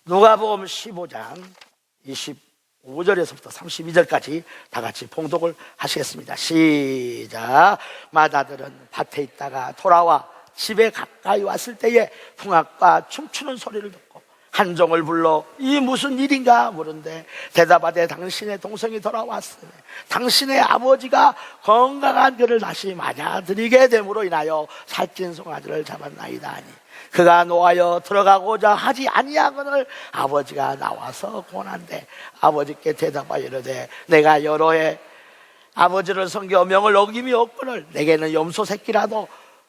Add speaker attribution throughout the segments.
Speaker 1: 누가복음 15장 25절에서부터 32절까지 다 같이 봉독을 하시겠습니다. 시작. 맏아들은 밭에 있다가 돌아와 집에 가까이 왔을 때에 풍악과 춤추는 소리를 듣고 한 종을 불러 이 무슨 일인가 물은데 대답하되 당신의 동생이 돌아왔으니 당신의 아버지가 건강한 그를 다시 맞아들이게 됨으로 인하여 살찐 송아지를 잡았나이다 하니 그가 노하여 들어가고자 하지 아니하거늘 아버지가 나와서 권한대 아버지께 대답하여 이르되 내가 여러 해 아버지를 섬겨 명을 어김이 없거늘 내게는 염소 새끼라도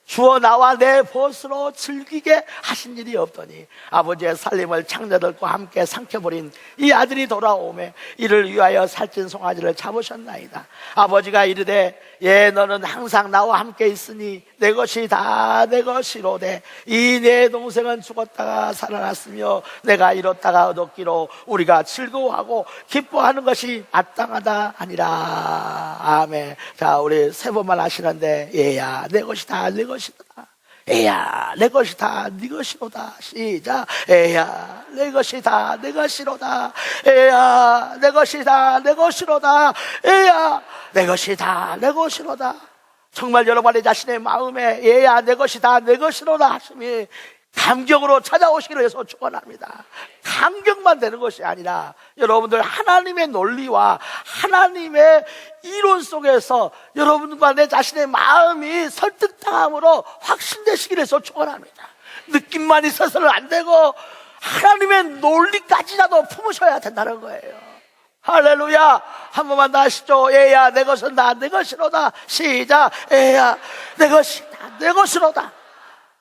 Speaker 1: 주어 나와 내 벗으로 즐기게 하신 일이 없더니 아버지의 살림을 창녀들과 함께 삼켜버린 이 아들이 돌아오매 이를 위하여 살찐 송아지를 잡으셨나이다. 아버지가 이르되 예 너는 항상 나와 함께 있으니 내 것이 다 내 것이로되 이 내 동생은 죽었다가 살아났으며 내가 잃었다가 얻었기로 우리가 즐거워하고 기뻐하는 것이 마땅하다 아니라. 아멘. 자, 우리 세 번만 하시는데 얘야 내 것이 다 내 것이다. 애야 내 것이 다 네 것이로다. 시작. 애야 내 것이 다 내 것이로다. 애야 내 것이 다 내 것이로다. 애야 내 것이 다 내 것이로다. 정말 여러분의 자신의 마음에 얘야 내 것이 다 내 것이로다 하심이 감격으로 찾아오시기를 해서 축원합니다. 감격만 되는 것이 아니라 여러분들 하나님의 논리와 하나님의 이론 속에서 여러분과 내 자신의 마음이 설득당함으로 확신되시기를 해서 축원합니다. 느낌만 있어서는 안 되고 하나님의 논리까지라도 품으셔야 된다는 거예요. 할렐루야. 한 번만 더 하시죠. 애야 내 것은 다 내 것이로다. 시작. 애야 내 것이 다 내 것이로다.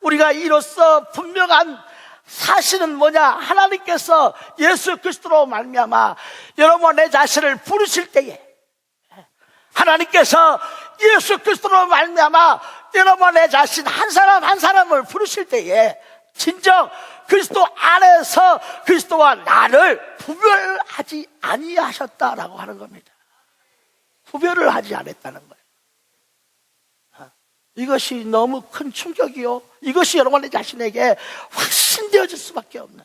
Speaker 1: 우리가 이로써 분명한 사실은 뭐냐? 하나님께서 예수 그리스도로 말미암아 여러분 내 자신을 부르실 때에 하나님께서 예수 그리스도로 말미암아 여러분 내 자신 한 사람 한 사람을 부르실 때에 진정 그리스도 안에서 그리스도와 나를 구별하지 아니하셨다라고 하는 겁니다. 구별을 하지 않았다는 거예요. 이것이 너무 큰 충격이요. 이것이 여러분의 자신에게 확신되어질 수밖에 없는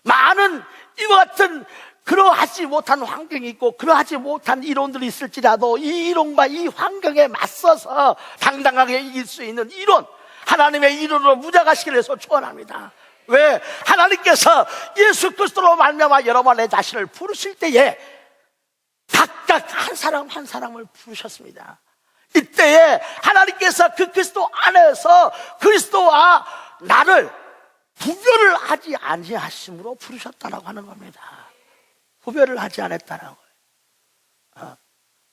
Speaker 1: 많은 이와 같은 그러하지 못한 환경이 있고 그러하지 못한 이론들이 있을지라도 이 이론과 이 환경에 맞서서 당당하게 이길 수 있는 이론, 하나님의 이론으로 무장하시기를 해서 축원합니다. 왜? 하나님께서 예수 그리스도로 말미암아 여러분의 자신을 부르실 때에 각각 한 사람 한 사람을 부르셨습니다. 이때에 하나님께서 그 그리스도 안에서 그리스도와 나를 구별을 하지 아니하심으로 부르셨다라고 하는 겁니다. 구별을 하지 않았다는 거예요.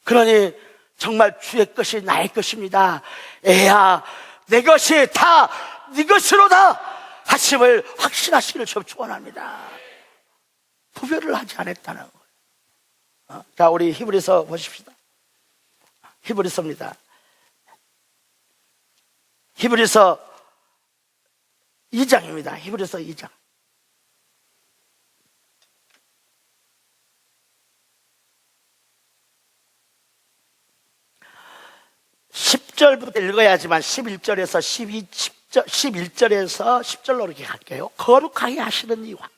Speaker 1: 그러니 정말 주의 것이 나의 것입니다. 애야 내 것이 다 네 것이로다 하심을 확신하시기를 축원합니다. 구별을 하지 않았다는 거예요. 자, 우리 히브리서 보십시다. 히브리서입니다. 히브리서 2장입니다. 히브리서 2장. 10절부터 읽어야지만 11절에서 11절에서 10절로 이렇게 갈게요. 거룩하게 하시는 이와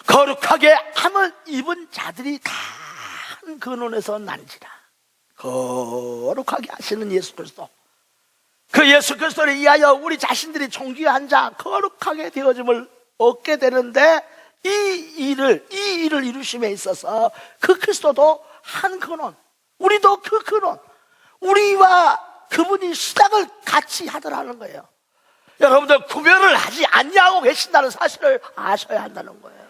Speaker 1: 거룩하게 함을 입은 자들이 다 한 근원에서 난지라. 거룩하게 하시는 예수 그리스도, 그 예수 그리스도를 위하여 우리 자신들이 존귀한 자 거룩하게 되어짐을 얻게 되는데 이 일을 이루심에 있어서 그 그리스도도 한 근원, 우리도 그 근원, 우리와 그분이 시작을 같이 하더라는 거예요. 여러분들 구별을 하지 않냐고 계신다는 사실을 아셔야 한다는 거예요.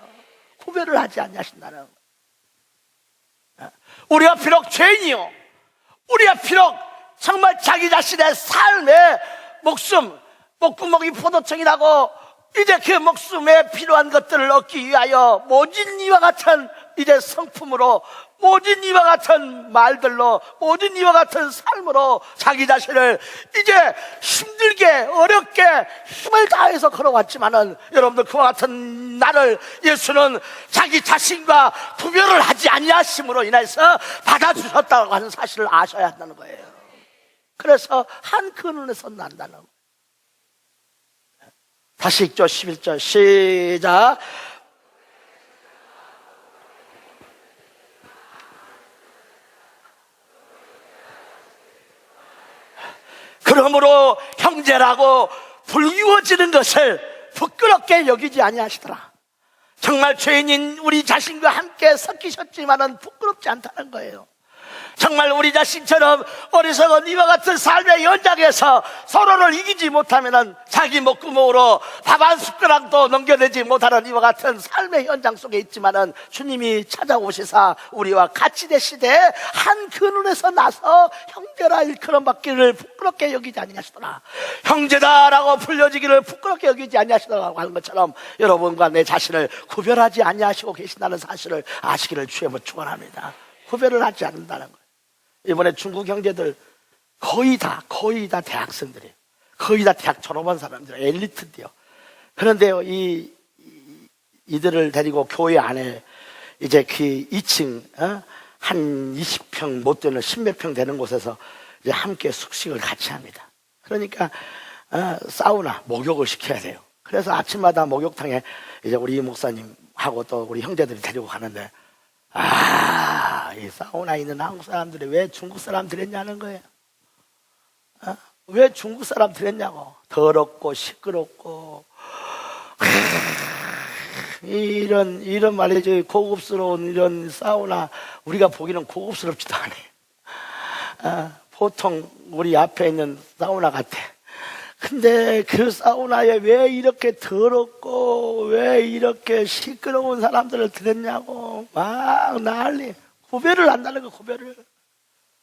Speaker 1: 구별을 하지 않냐신다는 거예요. 우리가 비록 죄인이요, 우리가 비록 정말 자기 자신의 삶의 목숨, 목구멍이 포도청이라고 이제 그 목숨에 필요한 것들을 얻기 위하여 모진 이와 같은 이제 성품으로, 모진 이와 같은 말들로, 모진 이와 같은 삶으로 자기 자신을 이제 힘들게 어렵게 힘을 다해서 걸어왔지만은 여러분들 그와 같은 나를 예수는 자기 자신과 구별을 하지 아니하심으로 인해서 받아주셨다고 하는 사실을 아셔야 한다는 거예요. 그래서 한 근원에서 난다는 거예요. 다시 읽죠. 11절 시작. 몸으로 형제라고 불리워지는 것을 부끄럽게 여기지 아니하시더라. 정말 죄인인 우리 자신과 함께 섞이셨지만은 부끄럽지 않다는 거예요. 정말 우리 자신처럼 어리석은 이와 같은 삶의 연장에서 서로를 이기지 못하면은 자기 목구멍으로 밥 한 숟가락도 넘겨내지 못하는 이와 같은 삶의 현장 속에 있지만은 주님이 찾아오시사 우리와 같이 되시되 한 그늘에서 나서 형제라 일컬음 받기를 부끄럽게 여기지 아니하시더라. 형제다라고 불려지기를 부끄럽게 여기지 아니하시더라고 하는 것처럼 여러분과 내 자신을 구별하지 아니하시고 계신다는 사실을 아시기를 주의 축원합니다. 구별을 하지 않는다는 거예요. 이번에 중국 형제들 거의 다 대학생들이에요. 거의 다 대학 졸업한 사람들, 엘리트인데요. 그런데요, 이들을 데리고 교회 안에 이제 그 2층, 한 20평 못 되는 10몇 평 되는 곳에서 이제 함께 숙식을 같이 합니다. 그러니까, 사우나, 목욕을 시켜야 돼요. 그래서 아침마다 목욕탕에 이제 우리 목사님하고 또 우리 형제들이 데리고 가는데, 이 사우나에 있는 한국 사람들이 왜 중국 사람 들였냐는 거예요. 왜 중국 사람 들였냐고. 더럽고 시끄럽고 이런 말이죠. 고급스러운 이런 사우나 우리가 보기는 고급스럽지도 않아요. 보통 우리 앞에 있는 사우나 같아. 근데 그 사우나에 왜 이렇게 더럽고 왜 이렇게 시끄러운 사람들을 들였냐고 막 난리. 구별을 한다는 거. 구별을.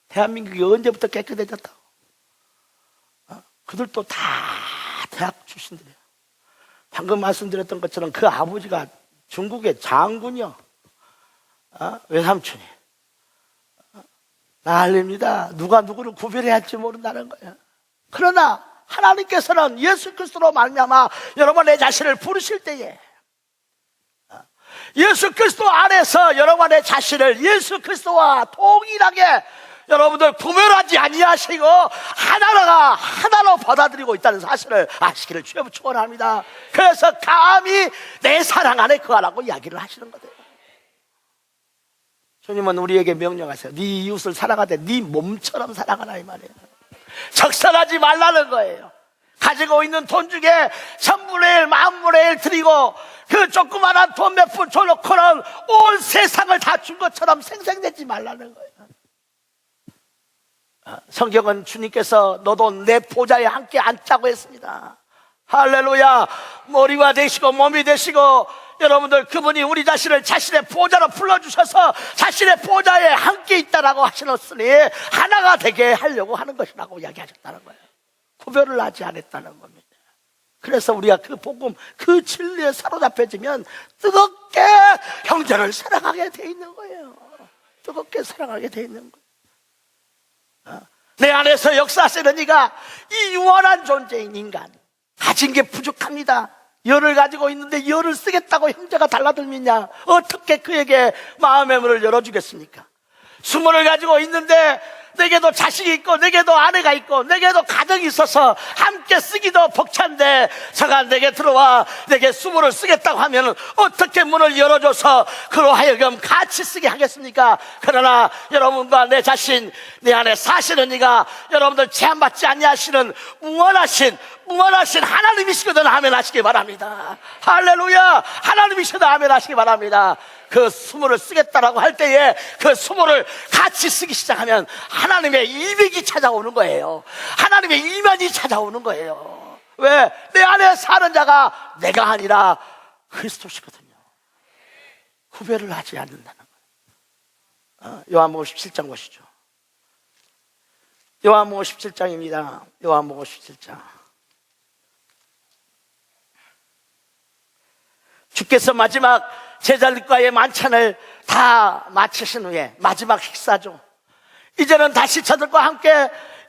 Speaker 1: 대한민국이 언제부터 깨끗해졌다고. 그들도 다 대학 출신들이에요. 방금 말씀드렸던 것처럼 그 아버지가 중국의 장군이요. 외삼촌이. 난리입니다. 누가 누구를 구별해야 할지 모른다는 거예요. 그러나 하나님께서는 예수 그리스도로 말미암아 여러분 내 자신을 부르실 때에 예수 그리스도 안에서 여러분의 자신을 예수 그리스도와 동일하게 여러분들 구별하지 아니하시고 하나로 받아들이고 있다는 사실을 아시기를 주여 축원합니다. 그래서 감히 내 사랑 안에 거하라고 이야기를 하시는 거예요. 주님은 우리에게 명령하세요. 네 이웃을 사랑하되 네 몸처럼 사랑하라 이 말이에요. 적선하지 말라는 거예요. 가지고 있는 돈 중에 1000분의 1, 10,000분의 1 드리고 그 조그만한 돈 몇 푼 줘놓고는 온 세상을 다 준 것처럼 생생내지 말라는 거예요. 성경은 주님께서 너도 내 보좌에 함께 앉자고 했습니다. 할렐루야. 머리가 되시고 몸이 되시고 여러분들 그분이 우리 자신을 자신의 보좌로 불러주셔서 자신의 보좌에 함께 있다라고 하시었으니 하나가 되게 하려고 하는 것이라고 이야기하셨다는 거예요. 구별을 하지 않았다는 겁니다. 그래서 우리가 그 복음, 그 진리에 사로잡혀지면 뜨겁게 형제를 사랑하게 돼 있는 거예요. 뜨겁게 사랑하게 돼 있는 거예요. 내 안에서 역사하시는 이가 이 유한한 존재인 인간, 가진 게 부족합니다. 열을 가지고 있는데 열을 쓰겠다고 형제가 달라들면야 어떻게 그에게 마음의 문을 열어주겠습니까? 수문을 가지고 있는데 내게도 자식이 있고 내게도 아내가 있고 내게도 가정이 있어서 함께 쓰기도 벅찬데 저가 내게 들어와 내게 수문을 쓰겠다고 하면 어떻게 문을 열어줘서 그로 하여금 같이 쓰게 하겠습니까? 그러나 여러분과 내 자신 내 안에 사시는 이가 여러분들 제한받지 아니하시는 무한하신 하나님이시거든. 아멘 하시기 바랍니다. 할렐루야. 하나님이시거든. 아멘 하시기 바랍니다. 그 수모를 쓰겠다라고 할 때에 그 수모를 같이 쓰기 시작하면 하나님의 일백이 찾아오는 거예요. 하나님의 이면이 찾아오는 거예요. 왜? 내 안에 사는 자가 내가 아니라 그리스도시거든요. 구별을 하지 않는다는 거예요. 요한복음 17장 보시죠. 요한복음 17장입니다. 요한복음 17장. 주께서 마지막 제자들과의 만찬을 다 마치신 후에 마지막 식사죠. 이제는 다시 저들과 함께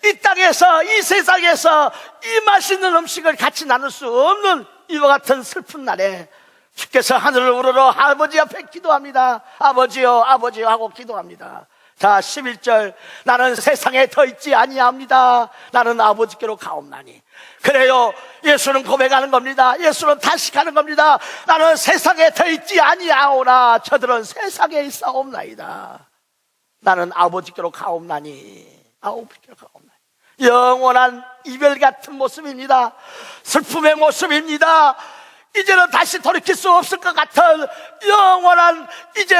Speaker 1: 이 땅에서 이 세상에서 이 맛있는 음식을 같이 나눌 수 없는 이와 같은 슬픈 날에 주께서 하늘을 우러러 아버지 앞에 기도합니다. 아버지요 아버지요 하고 기도합니다. 자 11절 나는 세상에 더 있지 아니합니다. 나는 아버지께로 가옵나니. 그래요. 예수는 고백하는 겁니다. 예수는 다시 가는 겁니다. 나는 세상에 더 있지 아니하오나 저들은 세상에 있사옵나이다. 나는 아버지께로 가옵나니. 아버지께로 가옵나니. 영원한 이별 같은 모습입니다. 슬픔의 모습입니다. 이제는 다시 돌이킬 수 없을 것 같은 영원한 이제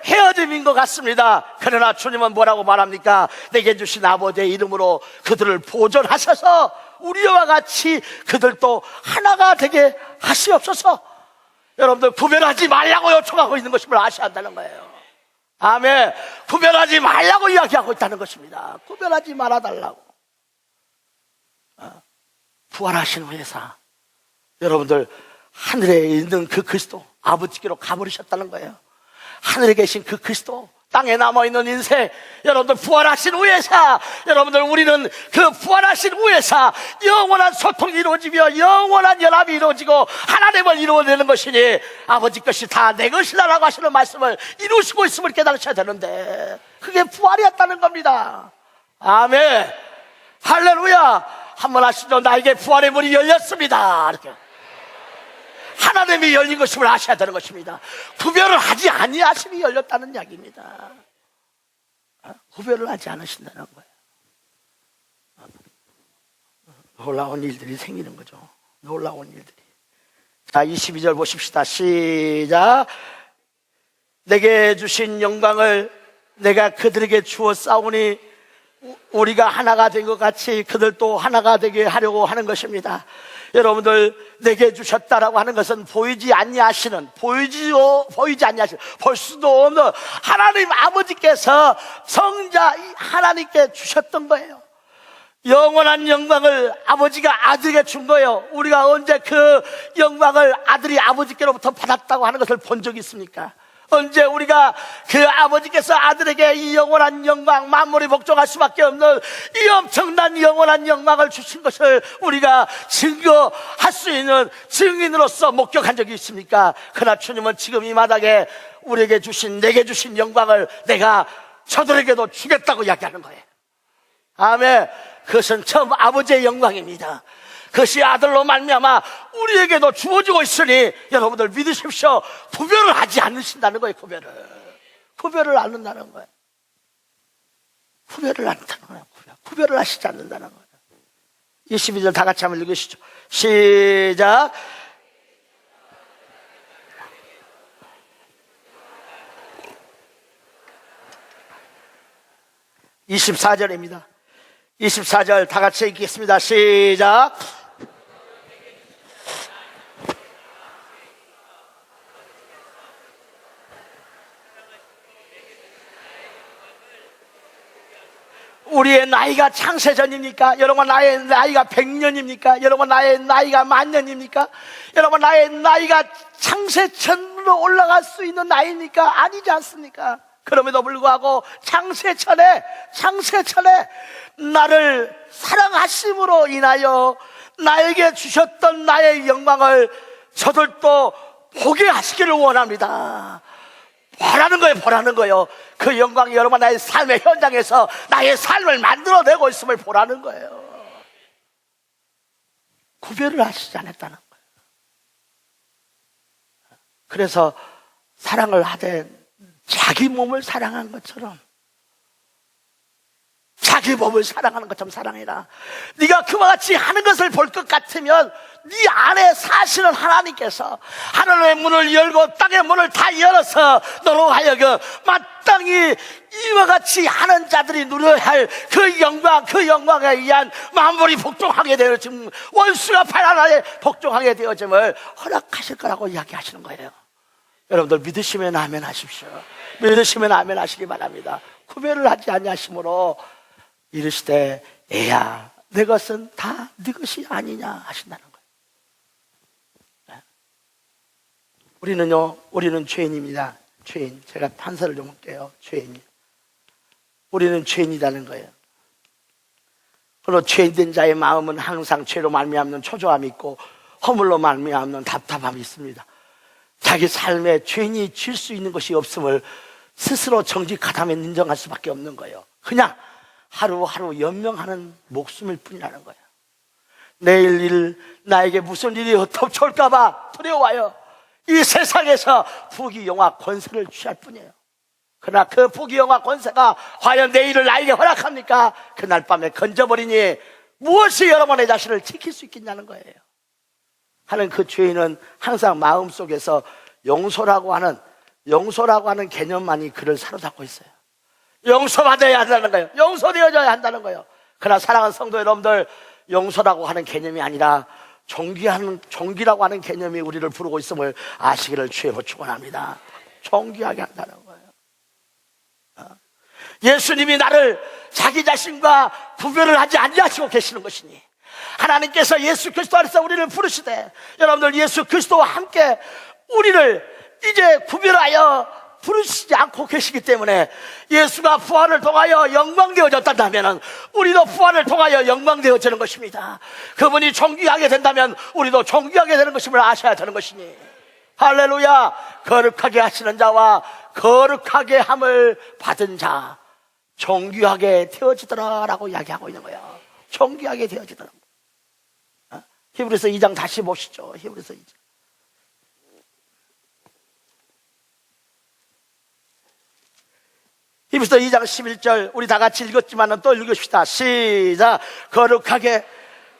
Speaker 1: 헤어짐인 것 같습니다. 그러나 주님은 뭐라고 말합니까? 내게 주신 아버지의 이름으로 그들을 보존하셔서 우리와 같이 그들도 하나가 되게 하시옵소서. 여러분들 구별하지 말라고 요청하고 있는 것임을 아셔야 한다는 거예요. 아멘. 구별하지 말라고 이야기하고 있다는 것입니다. 구별하지 말아달라고. 부활하신 회사, 여러분들 하늘에 있는 그 그리스도 아버지께로 가버리셨다는 거예요. 하늘에 계신 그 그리스도, 땅에 남아있는 인생, 여러분들 부활하신 후에사, 여러분들 우리는 그 부활하신 후에사 영원한 소통이 이루어지며 영원한 연합이 이루어지고 하나님을 이루어내는 것이니 아버지 것이 다 내 것이라고 하시는 말씀을 이루시고 있음을 깨달으셔야 되는데 그게 부활이었다는 겁니다. 아멘. 할렐루야. 한번 하시죠. 나에게 부활의 문이 열렸습니다. 이렇게 하나님이 열린 것임을 아셔야 되는 것입니다. 구별을 하지 아니하심이 열렸다는 이야기입니다. 구별을 하지 않으신다는 거예요. 놀라운 일들이 생기는 거죠. 놀라운 일들이. 자, 22절 보십시다. 시작. 내게 주신 영광을 내가 그들에게 주어 싸우니 우리가 하나가 된 것 같이 그들도 하나가 되게 하려고 하는 것입니다. 여러분들 내게 주셨다라고 하는 것은 보이지 아니하시는, 보이지 아니하시는, 볼 수도 없는 하나님 아버지께서 성자 하나님께 주셨던 거예요. 영원한 영광을 아버지가 아들에게 준 거예요. 우리가 언제 그 영광을 아들이 아버지께로부터 받았다고 하는 것을 본 적이 있습니까? 언제 우리가 그 아버지께서 아들에게 이 영원한 영광, 만물이 복종할 수밖에 없는 이 엄청난 영원한 영광을 주신 것을 우리가 증거할 수 있는 증인으로서 목격한 적이 있습니까? 그러나 주님은 지금 이 마당에 우리에게 주신, 내게 주신 영광을 내가 저들에게도 주겠다고 이야기하는 거예요. 아멘. 그것은 처음 아버지의 영광입니다. 그것이 아들로 말미암아 우리에게도 주어지고 있으니 여러분들 믿으십시오. 구별을 하지 않으신다는 거예요. 구별을 안 한다는 거예요. 구별을 안 한다는 거예요. 구별을 하시지 않는다는 거예요. 22절 다 같이 한번 읽으시죠. 시작. (24절입니다) 24절 다 같이 읽겠습니다. 시작. 우리의 나이가 창세전입니까? 여러분 나의 나이가 100년입니까? 여러분 나의 나이가 만년입니까? 여러분 나의 나이가 창세전으로 올라갈 수 있는 나이입니까? 아니지 않습니까? 그럼에도 불구하고 창세전에 나를 사랑하심으로 인하여 나에게 주셨던 나의 영광을 저들도 보게 하시기를 원합니다. 보라는 거예요. 그 영광이 여러분 나의 삶의 현장에서 나의 삶을 만들어내고 있음을 보라는 거예요. 구별을 하시지 않았다는 거예요. 그래서 사랑을 하되 자기 몸을 사랑한 것처럼, 자기 몸을 사랑하는 것처럼 사랑해라. 네가 그와 같이 하는 것을 볼 것 같으면 네 안에 사시는 하나님께서 하늘의 문을 열고 땅의 문을 다 열어서 너로 하여금 마땅히 이와 같이 하는 자들이 누려야 할 그 영광, 그 영광에 의한 만물이 복종하게 되어짐, 원수가 발 하나에 복종하게 되어짐을 허락하실 거라고 이야기하시는 거예요. 여러분들 믿으시면 아멘 하십시오. 믿으시면 아멘 하시기 바랍니다. 구별을 하지 아니하심으로 이르시되 애야 내 것은 다 네 것이 아니냐 하신다는 거예요. 우리는 죄인입니다. 죄인. 제가 판사를 좀 할게요. 죄인. 우리는 죄인이라는 거예요. 그리고 죄인된 자의 마음은 항상 죄로 말미암는 초조함이 있고 허물로 말미암는 답답함이 있습니다. 자기 삶에 죄인이 질 수 있는 것이 없음을 스스로 정직하다며 인정할 수밖에 없는 거예요. 그냥 하루하루 연명하는 목숨일 뿐이라는 거예요. 내일 나에게 무슨 일이 덮쳐올까봐 두려워요. 이 세상에서 부귀 영화 권세를 취할 뿐이에요. 그러나 그 부귀영화 권세가 과연 내일을 나에게 허락합니까? 그날 밤에 건져버리니 무엇이 여러분의 자신을 지킬 수 있겠냐는 거예요. 하는 그 죄인은 항상 마음속에서 용서라고 하는 개념만이 그를 사로잡고 있어요. 용서받아야 한다는 거예요. 용서되어져야 한다는 거예요. 그러나 사랑하는 성도 여러분들, 용서라고 하는 개념이 아니라 종기라고 하는 개념이 우리를 부르고 있음을 아시기를 주의로 축원합니다. 종기하게 한다는 거예요. 예수님이 나를 자기 자신과 구별을 하지 아니하시고 계시는 것이니, 하나님께서 예수 그리스도 안에서 우리를 부르시되, 여러분들 예수 그리스도와 함께 우리를 이제 구별하여 부르시지 않고 계시기 때문에, 예수가 부활을 통하여 영광되어졌다면 우리도 부활을 통하여 영광되어지는 것입니다. 그분이 존귀하게 된다면 우리도 존귀하게 되는 것임을 아셔야 되는 것이니, 할렐루야. 거룩하게 하시는 자와 거룩하게 함을 받은 자 존귀하게 되어지더라라고 이야기하고 있는 거예요. 존귀하게 되어지더라. 히브리서 2장 다시 보시죠. 히브리서 2장. 히브리서 2장 11절 우리 다 같이 읽었지만 또 읽읍시다. 시작. 거룩하게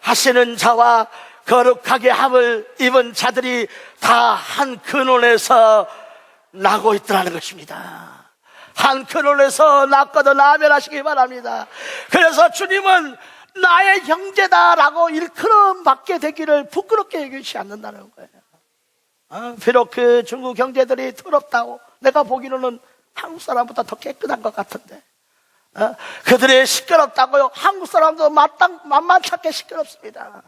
Speaker 1: 하시는 자와 거룩하게 함을 입은 자들이 다 한 근원에서 나고 있더라는 것입니다. 한 근원에서 났거든 아멘하시기 바랍니다. 그래서 주님은 나의 형제다라고 일컬음 받게 되기를 부끄럽게 여기지 않는다는 거예요. 비록 그 중국 형제들이 더럽다고 내가 보기로는 한국 사람보다 더 깨끗한 것 같은데, 그들이 시끄럽다고요? 한국 사람도 만만찮게 시끄럽습니다.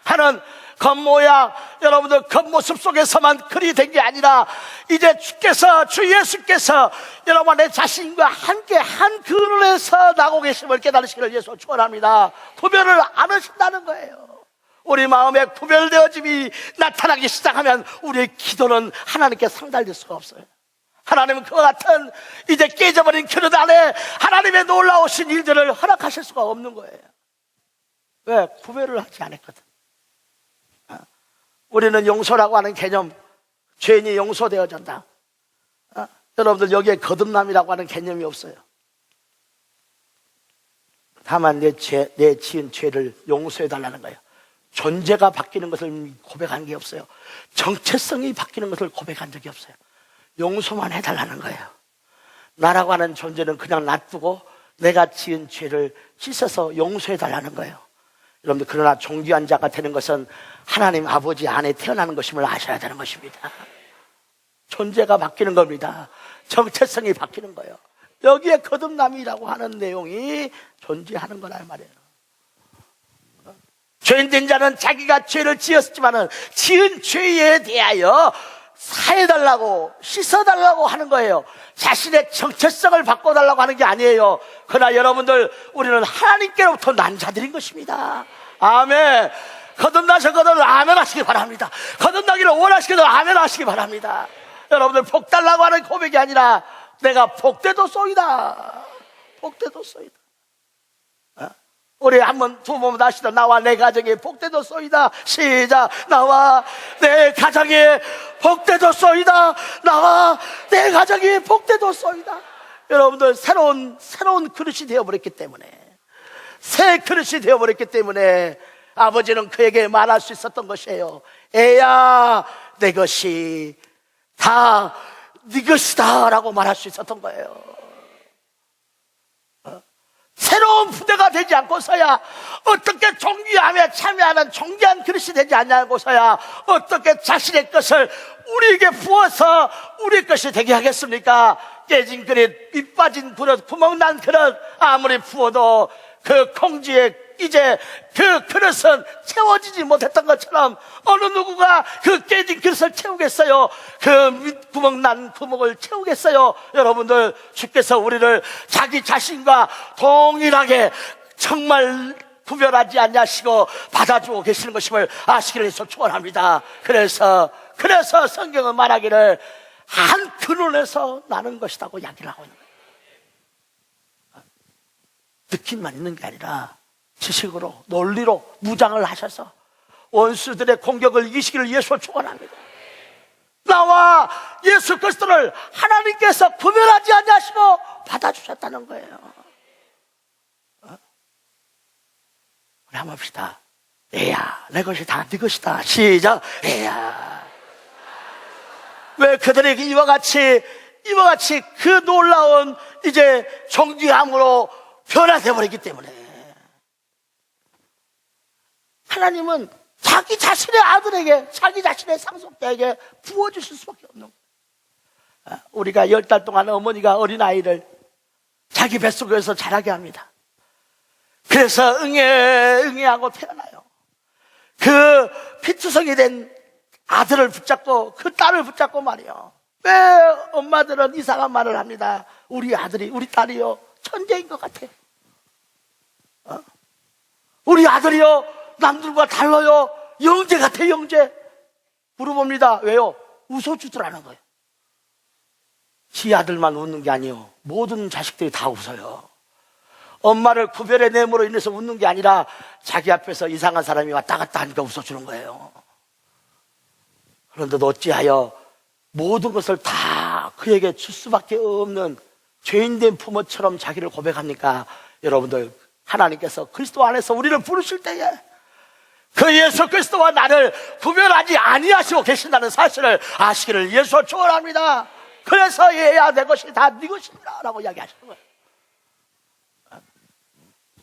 Speaker 1: 하는 겉모양, 여러분들 겉모습 속에서만 그리 된 게 아니라 이제 주 예수께서 여러분의 자신과 함께 한 그릇에서 나고 계심을 깨달으시기를 예수 축원합니다. 구별을 안 하신다는 거예요. 우리 마음에 구별되어짐이 나타나기 시작하면 우리의 기도는 하나님께 상달될 수가 없어요. 하나님은 그와 같은 이제 깨져버린 그릇 안에 하나님의 놀라우신 일들을 허락하실 수가 없는 거예요. 왜? 구별을 하지 않았거든. 우리는 용서라고 하는 개념, 죄인이 용서되어진다. 여러분들 여기에 거듭남이라고 하는 개념이 없어요. 다만 내 지은 죄를 용서해달라는 거예요. 존재가 바뀌는 것을 고백한 게 없어요. 정체성이 바뀌는 것을 고백한 적이 없어요. 용서만 해달라는 거예요. 나라고 하는 존재는 그냥 놔두고 내가 지은 죄를 씻어서 용서해달라는 거예요. 여러분들, 그러나 존귀한 자가 되는 것은 하나님 아버지 안에 태어나는 것임을 아셔야 되는 것입니다. 존재가 바뀌는 겁니다. 정체성이 바뀌는 거예요. 여기에 거듭남이라고 하는 내용이 존재하는 거란 말이에요. 죄인된 자는 자기가 죄를 지었지만은 지은 죄에 대하여 사해달라고, 씻어달라고 하는 거예요. 자신의 정체성을 바꿔달라고 하는 게 아니에요. 그러나 여러분들, 우리는 하나님께로부터 난 자들인 것입니다. 아멘. 거듭나셨거든 아멘 하시기 바랍니다. 거듭나기를 원하시거든 아멘 하시기 바랍니다. 여러분들, 복 달라고 하는 고백이 아니라 내가 복되도 쏘이다. 복되도 쏘이다. 우리 두 번 다시도 나와 내 가정에 복되도 쏘이다. 시작. 나와 내 가정에 복되도 쏘이다. 나와 내 가정에 복되도 쏘이다. 여러분들, 새로운 그릇이 되어버렸기 때문에, 새 그릇이 되어버렸기 때문에 아버지는 그에게 말할 수 있었던 것이에요. 애야, 내 것이 다 네 것이다 라고 말할 수 있었던 거예요. 새로운 부대가 되지 않고서야 어떻게 존귀함에 참여하는 존귀한 그릇이 되지 않냐고서야 어떻게 자신의 것을 우리에게 부어서 우리 것이 되게 하겠습니까? 깨진 그릇, 밑 빠진 그릇, 구멍난 그릇 아무리 부어도 그 콩지에 이제 그 그릇은 채워지지 못했던 것처럼 어느 누구가 그 깨진 그릇을 채우겠어요? 그 구멍 난 구멍을 채우겠어요? 여러분들, 주께서 우리를 자기 자신과 동일하게 정말 구별하지 않냐시고 받아주고 계시는 것임을 아시기를 해서 축원합니다. 그래서 성경은 말하기를 한 근원에서 나는 것이라고 이야기를 하고 있는 거예요. 느낌만 있는 게 아니라 지식으로, 논리로 무장을 하셔서 원수들의 공격을 이기시기를 예수로 축원합니다. 나와 예수 그리스도를 하나님께서 구별하지 아니하시고 받아주셨다는 거예요. 우리 한번 봅시다. 에야, 내 것이 다 네 것이다. 시작. 에야. 왜 그들이 이와 같이 그 놀라운 이제 정죄함으로 변화되어 버렸기 때문에 하나님은 자기 자신의 아들에게, 자기 자신의 상속자에게 부어주실 수밖에 없는 거예요. 우리가 10달 동안 어머니가 어린아이를 자기 뱃속에서 자라게 합니다. 그래서 응애하고 태어나요. 그 피투성이 된 아들을 붙잡고 그 딸을 붙잡고 말이요. 왜 엄마들은 이상한 말을 합니다. 우리 아들이, 우리 딸이요 천재인 것 같아. 우리 아들이요 남들과 달라요. 영재 같아, 영재. 물어봅니다. 왜요? 웃어주더라는 거예요. 지 아들만 웃는 게 아니에요. 모든 자식들이 다 웃어요. 엄마를 구별의 내모로 인해서 웃는 게 아니라 자기 앞에서 이상한 사람이 왔다 갔다 하니까 웃어주는 거예요. 그런데 어찌하여 모든 것을 다 그에게 줄 수밖에 없는 죄인된 부모처럼 자기를 고백합니까? 여러분들, 하나님께서 그리스도 안에서 우리를 부르실 때에 그 예수 그리스도와 나를 구별하지 아니하시고 계신다는 사실을 아시기를 예수와 축원합니다. 그래서 얘야 내 것이 다 네 것이다 라고 이야기하시는 거예요.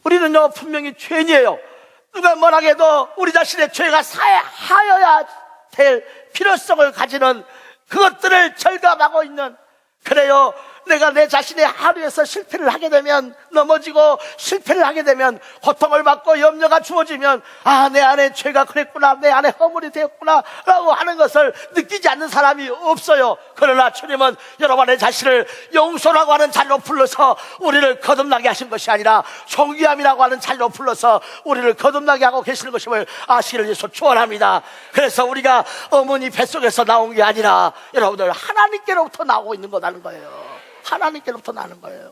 Speaker 1: 우리는요 분명히 죄인이에요. 누가 뭐라 해도 우리 자신의 죄가 사하여야 될 필요성을 가지는 그것들을 절감하고 있는, 그래요, 내가 내 자신의 하루에서 실패를 하게 되면, 넘어지고 실패를 하게 되면, 고통을 받고 염려가 주어지면, 아, 내 안에 죄가 그랬구나, 내 안에 허물이 되었구나 라고 하는 것을 느끼지 않는 사람이 없어요. 그러나 주님은 여러분의 자신을 용서라고 하는 자리로 불러서 우리를 거듭나게 하신 것이 아니라 존귀함이라고 하는 자리로 불러서 우리를 거듭나게 하고 계시는 것임을 아시기를 위해서 축원합니다. 그래서 우리가 어머니 뱃속에서 나온 게 아니라 여러분들 하나님께로부터 나오고 있는 거라는 거예요. 하나님께로부터 나는 거예요.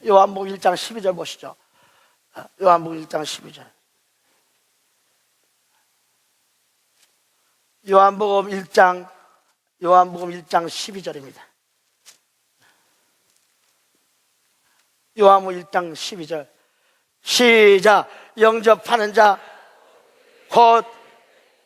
Speaker 1: 요한복음 1장 12절 보시죠. 요한복음 1장 12절. 요한복음 1장 12절입니다. 요한복음 1장 12절. 시작. 영접하는 자 곧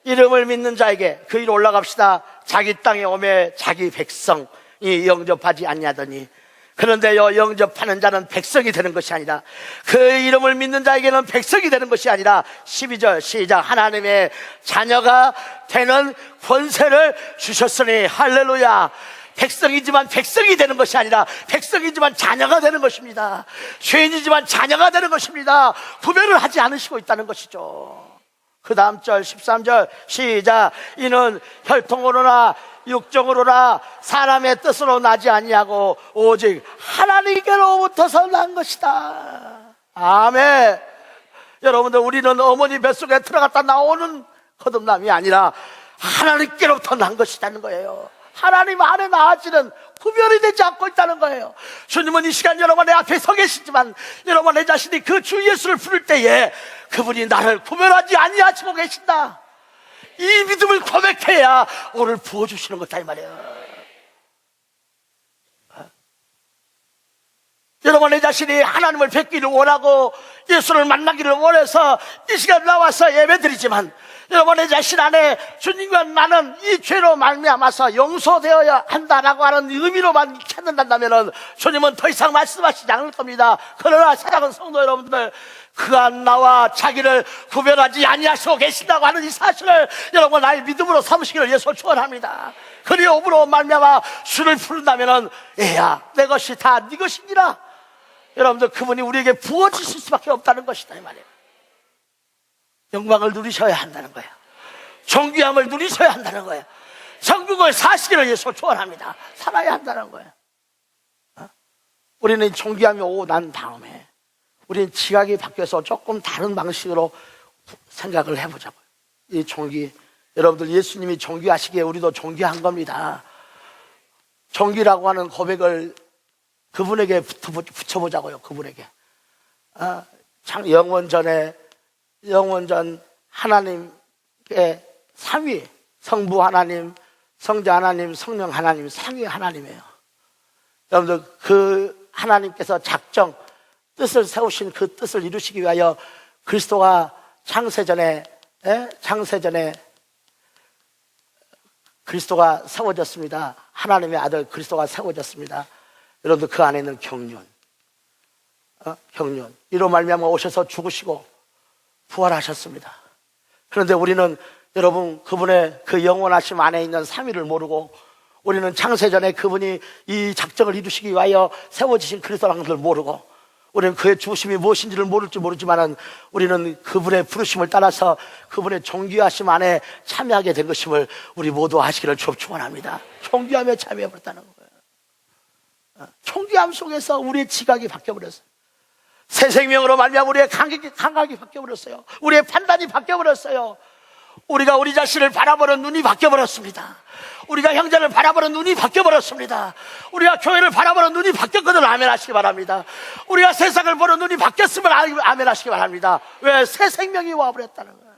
Speaker 1: 이름을 믿는 자에게 그 일 올라갑시다. 자기 땅에 오매 자기 백성이 영접하지 않냐더니, 그런데요 영접하는 자는 백성이 되는 것이 아니라, 그 이름을 믿는 자에게는 백성이 되는 것이 아니라, 12절 시작. 하나님의 자녀가 되는 권세를 주셨으니 할렐루야. 백성이지만 백성이 되는 것이 아니라 백성이지만 자녀가 되는 것입니다. 죄인이지만 자녀가 되는 것입니다. 구별을 하지 않으시고 있다는 것이죠. 그 다음 절 13절 시작. 이는 혈통으로나 육정으로나 사람의 뜻으로 나지 아니하고 오직 하나님께로부터서 난 것이다. 아멘. 여러분들, 우리는 어머니 뱃속에 들어갔다 나오는 거듭남이 아니라 하나님께로부터 난 것이라는 거예요. 하나님 안에 나아지는, 구별이 되지 않고 있다는 거예요. 주님은 이 시간 여러분의 앞에 서 계시지만 여러분 내 자신이 그 주 예수를 부를 때에 그분이 나를 구별하지 아니하시고 계신다, 이 믿음을 고백해야 오늘 부어주시는 거다 이 말이에요. 여러분 내 자신이 하나님을 뵙기를 원하고 예수를 만나기를 원해서 이 시간 나와서 예배드리지만, 여러분 내 자신 안에 주님과 나는 이 죄로 말미암아서 용서되어야 한다라고 하는 의미로만 찾는다면 주님은 더 이상 말씀하시지 않을 겁니다. 그러나 사랑하는 성도 여러분들, 그한 나와 자기를 구별하지 아니하시고 계신다고 하는 이 사실을 여러분 나의 믿음으로 삼으시기를 예수 축원합니다. 그리움으로 말미암아 주를 부른다면 에야 내 것이 다 네 것이니라. 여러분들, 그분이 우리에게 부어주실 수밖에 없다는 것이다 이 말이에요. 영광을 누리셔야 한다는 거예요. 존귀함을 누리셔야 한다는 거예요. 천국을 사시기를 예수 축원합니다. 살아야 한다는 거예요. 우리는 존귀함이 오고 난 다음에 우리는 지각이 바뀌어서 조금 다른 방식으로 생각을 해보자고요. 이 존귀, 여러분들 예수님이 존귀하시기에 우리도 존귀한 겁니다. 존귀라고 하는 고백을 그분에게 붙여보자고요. 그분에게. 영원전 하나님의 3위, 성부 하나님, 성자 하나님, 성령 하나님, 삼위 하나님이에요. 여러분들, 그 하나님께서 작정, 뜻을 세우신 그 뜻을 이루시기 위하여 그리스도가 창세전에 그리스도가 세워졌습니다. 하나님의 아들 그리스도가 세워졌습니다. 여러분들, 그 안에 있는 경륜, 이로 말미암아 오셔서 죽으시고 부활하셨습니다. 그런데 우리는 여러분, 그분의 그 영원하심 안에 있는 삼위를 모르고, 우리는 창세전에 그분이 이 작정을 이루시기 위하여 세워지신 그리스도라는 것을 모르고, 우리는 그의 죽으심이 무엇인지를 모르지만은 우리는 그분의 부르심을 따라서 그분의 존귀하심 안에 참여하게 된 것임을 우리 모두 아시기를 축원합니다. 존귀함에 참여해버렸다는 거예요. 존귀함 속에서 우리의 지각이 바뀌어버렸어요. 새 생명으로 말미암아 우리의 감각이 바뀌어버렸어요. 우리의 판단이 바뀌어버렸어요. 우리가 우리 자신을 바라보는 눈이 바뀌어버렸습니다. 우리가 형제를 바라보는 눈이 바뀌어버렸습니다. 우리가 교회를 바라보는 눈이 바뀌었거든. 아멘 하시기 바랍니다. 우리가 세상을 보는 눈이 바뀌었으면 아멘 하시기 바랍니다. 왜? 새 생명이 와버렸다는 거예요.